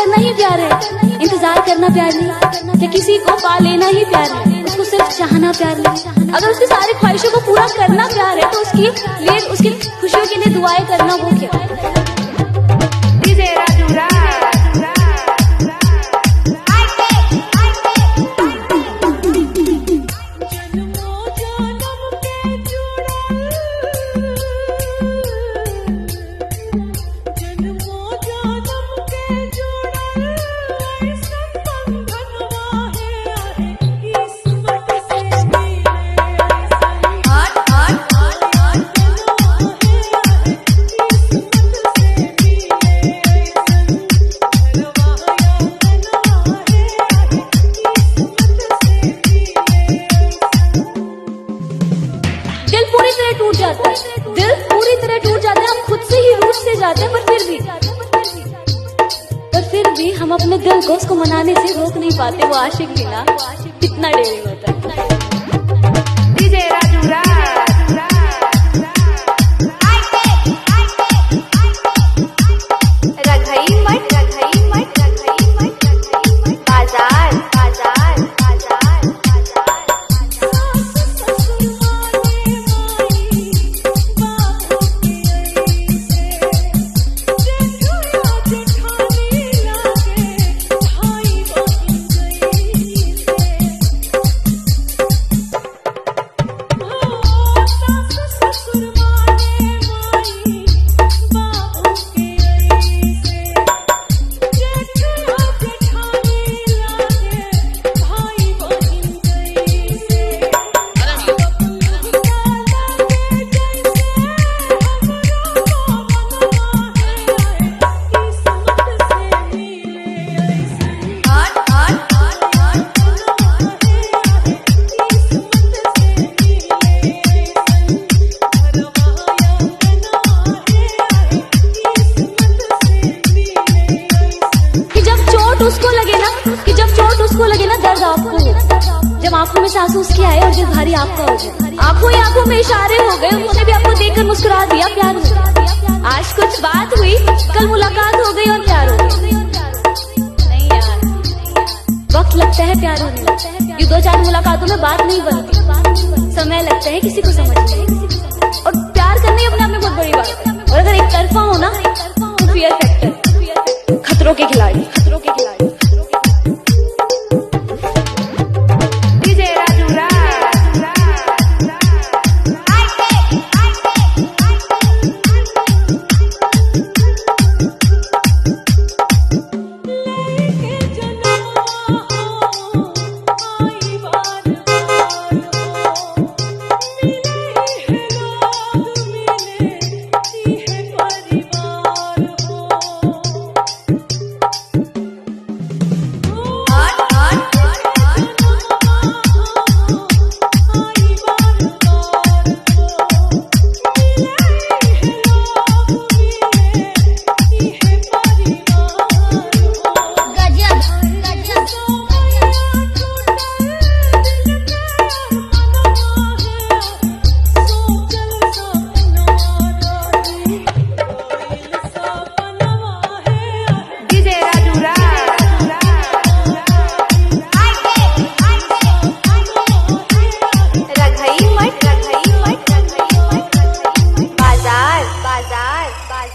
करना ही प्यार है, इंतजार करना प्यार नहीं, या किसी को पा लेना ही प्यार है, उसको सिर्फ चाहना प्यार नहीं। अगर उसकी सारी ख्वाहिशों को पूरा करना प्यार है तो उसकी लिए उसकी खुशियों के लिए दुआएं करना वो क्या है? दिल पूरी तरह टूट जाता है, हम खुद से ही रूठ से जाते हैं, पर फिर भी हम अपने दिल को उसको मनाने से रोक नहीं पाते। वो आशिक भी ना कितना डेरिंग होता है। डीजे राजू उसको लगे ना दर्द आपको, जब आंखों में आंसू उसके आए और दिल भारी आपका हो जाए। आंखों ही आंखों में इशारे हो गए, उन्होंने भी आपको देखकर मुस्कुरा दिया, प्यार हो गया। आज कुछ बात हुई, कल मुलाकात हो गई और प्यार हो गया। नहीं यार, वक्त लगता है प्यार होने में, ये 2-4 मुलाकातों में बात नहीं बनती, समय लगता है किसी को समझने। और प्यार करना अपने आप में बहुत बड़ी बात है। और अगर एक तरफा हो ना तो फियर फैक्टर, खतरों के खिलाड़ी। बाजार